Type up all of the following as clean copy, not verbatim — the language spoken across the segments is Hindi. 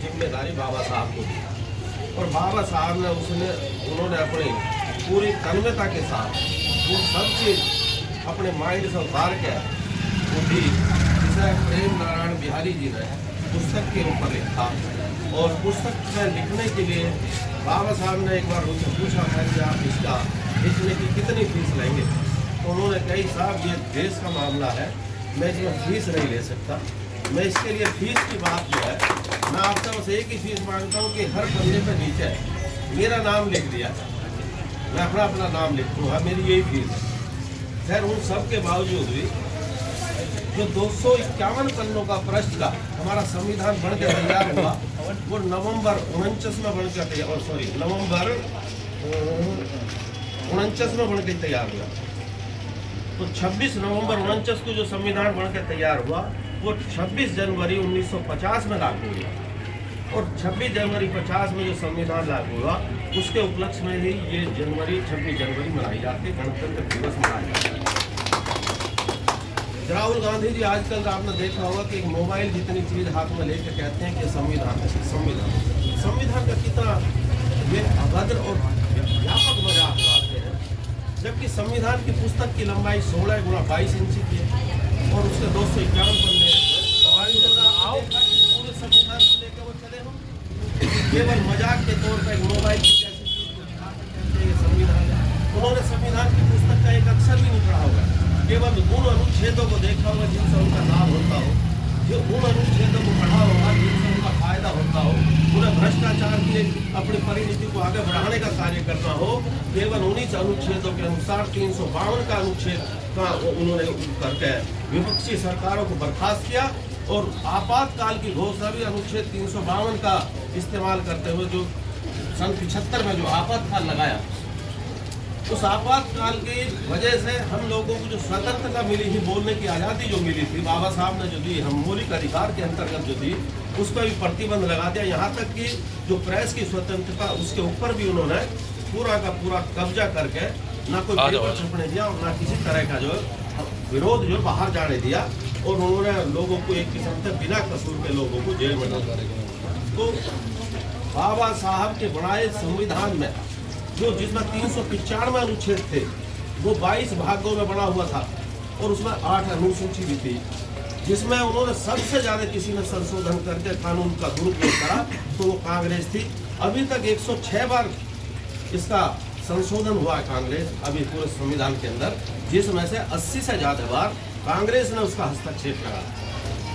जिम्मेदारी बाबा साहब को दी और बाबा साहब ने उन्होंने अपनी पूरी तन्मयता के साथ वो सब चीज़ अपने माइंड से उतार के वो भी जिसे प्रेम नारायण बिहारी जी ने पुस्तक के ऊपर लिखा। और पुस्तक में लिखने के लिए बाबा साहब ने एक बार उनसे पूछा था कि आप इसका लिखने की कितनी फीस लेंगे। तो उन्होंने कही, साहब ये देश का मामला है, मैं इसमें फीस नहीं ले सकता। मैं इसके लिए फीस की बात जो है मैं आपसे बस एक ही फीस मांगता हूँ कि हर बंदे पे नीचे मेरा नाम लिख दिया, मैं अपना नाम लिख दूँगा, मेरी यही फीस है। खैर उन सब के बावजूद भी जो 251 पन्नों का पृष्ठ का हमारा संविधान बन के तैयार हुआ वो नवंबर 49 में बन के तैयार नवंबर 49 में बन के तैयार हुआ। तो 26 नवंबर 49 को जो संविधान बन के तैयार हुआ वो 26 जनवरी 1950 में लागू हुआ। और 26 जनवरी 50 में जो संविधान लागू हुआ उसके उपलक्ष्य में ही ये 26 जनवरी मनाई जाती है, गणतंत्र दिवस मनाया जाता है। राहुल गांधी जी आजकल आपने देखा होगा कि एक मोबाइल जितनी चीज हाथ में लेकर कहते हैं कि संविधान का कितना ये अभद्र और व्यापक मजाक उड़ाते हैं, जबकि संविधान की पुस्तक की लंबाई 16 गुणा 22 इंच की है और उसके 251 पन्ने पूरे संविधान को लेकर वो चले हो, केवल मजाक के तौर पर एक मोबाइल की जैसी चीज को दिखाकर कहते हैं संविधान। उन्होंने संविधान की पुस्तक का एक अक्षर भी नहीं पढ़ा होगा, केवल उन अनुच्छेदों को देखा होगा जिनसे उनका लाभ होता हो, जो उन अनुच्छेदों को पढ़ा होगा जिनसे उनका फायदा होता हो, उन्हें भ्रष्टाचार की अपनी परिणति को आगे बढ़ाने का कार्य करना हो, केवल उन्हीं अनुच्छेदों के अनुसार 352 का अनुच्छेद का उन्होंने करके विपक्षी सरकारों को बर्खास्त किया और आपातकाल की घोषणा भी अनुच्छेद 352 का इस्तेमाल करते हुए जो सन 75 में जो आपातकाल लगाया, उस आपातकाल की वजह से हम लोगों को जो स्वतंत्रता मिली थी, बोलने की आज़ादी जो मिली थी, बाबा साहब ने जो दी, हम मौलिक अधिकार के अंतर्गत जो दी, उस पर भी प्रतिबंध लगा दिया। यहाँ तक कि जो प्रेस की स्वतंत्रता उसके ऊपर भी उन्होंने पूरा का पूरा कब्जा करके ना कोई पेपर छपने दिया और ना किसी तरह का जो विरोध जो बाहर जाने दिया और उन्होंने लोगों को एक किस्म से बिना कसूर के लोगों को जेल में डाल दिया। तो बाबा साहब के बनाए संविधान में जो जिसमें 395 अनुच्छेद थे वो 22 भागों में बना हुआ था और उसमें 8 अनुसूची भी थी, जिसमें उन्होंने सबसे ज़्यादा किसी ने संशोधन करके कानून का दुरुपयोग करा तो वो कांग्रेस थी। अभी तक 106 बार इसका संशोधन हुआ है कांग्रेस अभी पूरे संविधान के अंदर, जिसमें से 80 से ज़्यादा बार कांग्रेस ने उसका हस्तक्षेप करा,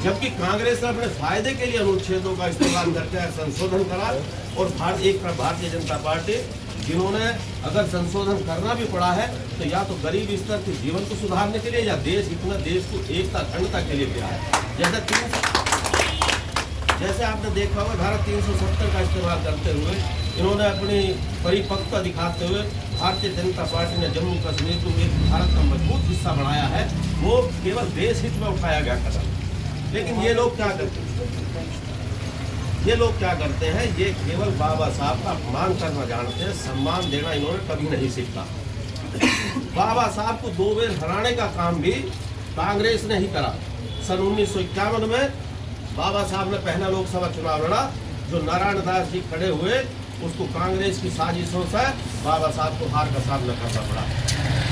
जबकि कांग्रेस ने अपने फायदे के लिए अनुच्छेदों का इस्तेमाल करके संशोधन करा। और एक तरफ भारतीय जनता पार्टी जिन्होंने अगर संशोधन करना भी पड़ा है तो या तो गरीब स्तर के जीवन को सुधारने के लिए या देश को एकता अखंडता के लिए किया है। जैसे आपने देखा होगा धारा 370 का इस्तेमाल करते हुए इन्होंने अपनी परिपक्वता दिखाते हुए भारतीय जनता पार्टी ने जम्मू कश्मीर को एक भारत का मजबूत हिस्सा बनाया है, वो केवल देश हित में उठाया गया कदम। लेकिन ये लोग क्या करते हैं, ये केवल बाबा साहब का अपमान करना जानते हैं, सम्मान देना इन्होंने कभी नहीं सीखा। बाबा साहब को 2 बार हराने का काम भी कांग्रेस ने ही करा। सन 1951 में बाबा साहब ने पहला लोकसभा चुनाव लड़ा, जो नारायण दास जी खड़े हुए, उसको कांग्रेस की साजिशों से बाबा साहब को हार का सामना करना पड़ा।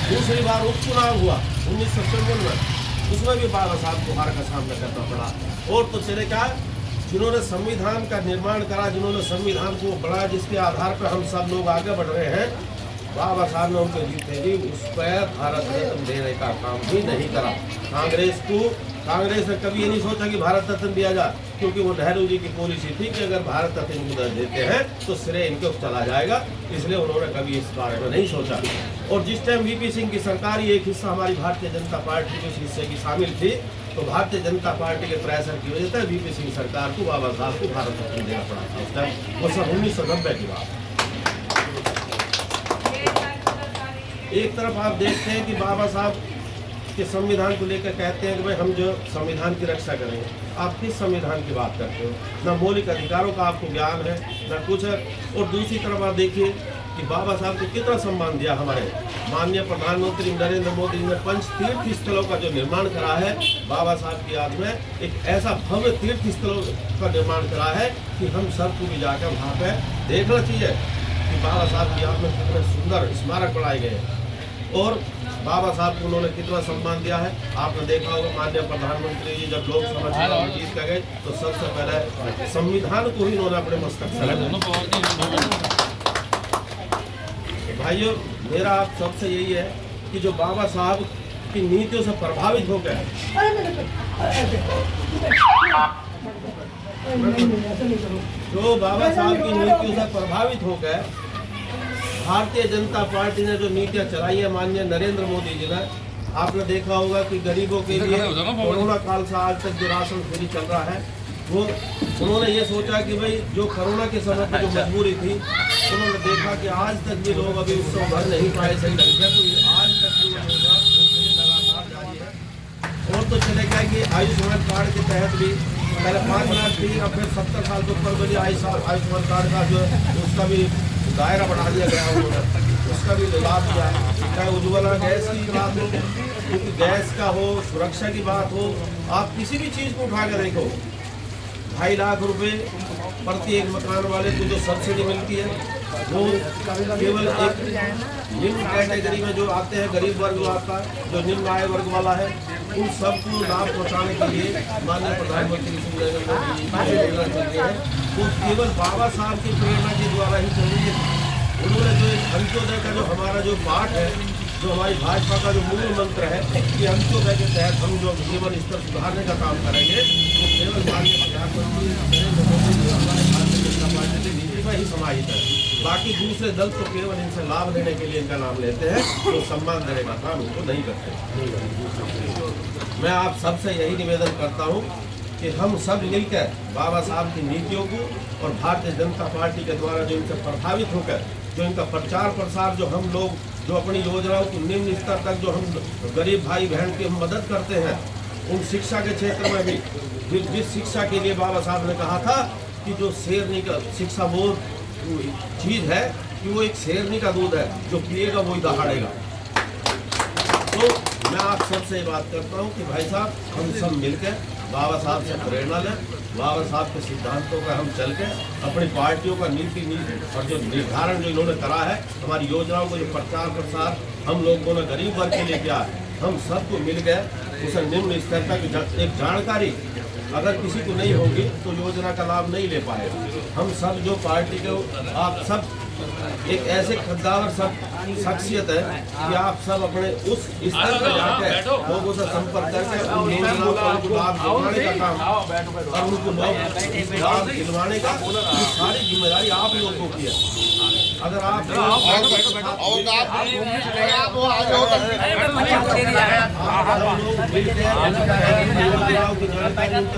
दूसरी बार उपचुनाव हुआ 1954 में, उसमें भी बाबा साहब को हार का सामना करना पड़ा। और तो चले क्या, जिन्होंने संविधान का निर्माण करा, जिन्होंने संविधान को बढ़ाया, जिसके आधार पर हम सब लोग आगे बढ़ रहे हैं, बाबा साहब ने उनके जीते ही उस पर भारत रत्न देने का काम भी नहीं करा। कांग्रेस ने कभी ये नहीं सोचा कि भारत रत्न दिया जाए, क्योंकि वो नेहरू जी की पॉलिसी थी कि अगर भारत रत्न इनको देते हैं तो श्रेय इनके चला जाएगा, इसलिए उन्होंने कभी इस बारे में नहीं सोचा। और जिस टाइम वीपी सिंह की सरकार एक हिस्सा हमारी भारतीय जनता पार्टी के उस हिस्से की शामिल थी, तो भारतीय जनता पार्टी के प्रेशर की वजह से वीपी सिंह सरकार को बाबा साहब को भारत रत्न देना पड़ा था। उस टाइम वो सब 1990 की बात। एक तरफ आप देखते हैं कि बाबा साहब कि संविधान को लेकर कहते हैं कि भाई हम जो संविधान की रक्षा करेंगे। आप किस संविधान की बात करते हो? ना मौलिक अधिकारों का आपको ज्ञान है, ना कुछ है। और दूसरी तरफ आप देखिए कि बाबा साहब को कितना सम्मान दिया हमारे माननीय प्रधानमंत्री नरेंद्र मोदी ने। पंच तीर्थ स्थलों का जो निर्माण करा है बाबा साहब की याद में, एक ऐसा भव्य तीर्थ स्थलों का निर्माण करा है कि हम सबको भी जाकर वहाँ पे देखना चाहिए कि बाबा साहब की याद में कितने सुंदर स्मारक बनाए गए हैं और बाबा साहब को उन्होंने कितना सम्मान दिया है। आपने देखा होगा माननीय प्रधानमंत्री जी जब लोकसभा चुनाव में जीत कर गए तो सबसे पहले संविधान को ही उन्होंने अपने मस्तक से लगाया। भाइयों, मेरा आप सबसे यही है कि जो बाबा साहब की नीतियों से प्रभावित हो गए, जो बाबा साहब की नीतियों से प्रभावित हो गए, भारतीय जनता पार्टी ने जो नीतियां चलाई है माननीय नरेंद्र मोदी जी ने, आपने देखा होगा कि गरीबों के लिए कोरोना काल से आज तक जो राशन फ्री चल रहा है, वो उन्होंने ये सोचा कि भाई जो कोरोना के समय पर जो मजबूरी थी, उन्होंने देखा कि आज तक भी लोग अभी उसको भर नहीं पाए सही ढंग से, तो आज तक भी लगातार जारी है। और तो चले गया कि आयुष्मान कार्ड के तहत भी पहले 5 लाख थी, अब फिर 70 साल के ऊपर बनी आयुष्मान कार्ड का जो उसका भी दायरा बढ़ा दिया गया, उन्होंने उसका भी लाभ दिया है। चाहे उज्ज्वला गैस की बात हो, क्योंकि गैस का हो, सुरक्षा की बात हो, आप किसी भी चीज़ को उठा कर देखो, 2.5 लाख रुपए प्रति एक मकान वाले को जो सब्सिडी मिलती है, वो केवल एक निम्न कैटेगरी में जो आते हैं, गरीब वर्ग जो आता है, जो निम्न आय वर्ग वाला है, उन सबको लाभ पहुँचाने के लिए माननीय प्रधानमंत्री श्री नरेंद्र मोदी जी की योजना चल रही है। वो केवल बाबा साहब की प्रेरणा के द्वारा ही चल रही है। उन्होंने जो एक अंत्योदय का जो हमारा जो पाठ है, जो हमारी भाजपा का जो मूल मंत्र है कि अंत्योदय के तहत हम जो जीवन स्तर सुधारने का काम करेंगे, वो केवल माननीय प्रधानमंत्री नरेंद्र मोदी जी हमारे भारतीय जनता पार्टी की नीति में ही समाहित है। बाकी दूसरे दल तो केवल इनसे लाभ लेने के लिए इनका नाम लेते हैं, तो सम्मान देने का काम उनको नहीं करते। मैं आप सबसे यही निवेदन करता हूँ कि हम सब मिलकर बाबा साहब की नीतियों को और भारतीय जनता पार्टी के द्वारा जो इनसे प्रभावित होकर जो इनका प्रचार प्रसार, जो हम लोग जो अपनी योजनाओं को निम्न स्तर तक जो हम गरीब भाई बहन की हम मदद करते हैं, उन शिक्षा के क्षेत्र में भी जिस शिक्षा के लिए बाबा साहब ने कहा था कि जो शेरनी का शिक्षा वो चीज़ है कि वो एक शेरनी का दूध है, जो पिएगा वही दहाड़ेगा। तो मैं आप सबसे ये बात करता हूँ कि भाई साहब, हम सब मिलकर बाबा साहब से प्रेरणा लें, बाबा साहब के सिद्धांतों पर हम चल के अपनी पार्टियों का नीति और जो निर्धारण जो इन्होंने करा है, हमारी योजनाओं को जो प्रचार प्रसार हम लोगों ने गरीब वर्ग के लिए किया है, हम सबको मिल गए उसे निम्न स्तर तक एक जानकारी अगर किसी को नहीं होगी तो योजना का लाभ नहीं ले पाएगा। हम सब जो पार्टी के आप सब एक ऐसे कद्दावर सब शख्सियत है कि आप सब अपने उस स्तर पर जाकर लोगों से संपर्क करके उन योजनाओं का उनको लाभ दिलवाने का काम और उनको लाभ दिलवाने का सारी जिम्मेदारी आप लोगों की है। अगर आप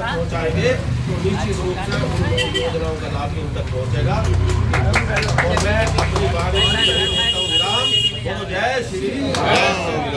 पहुँचाएंगे तो निश्चित रूप से योजनाओं का लाभ भी उन तक पहुँचेगा। और मैं अपनी बात विराम। जय श्री राम।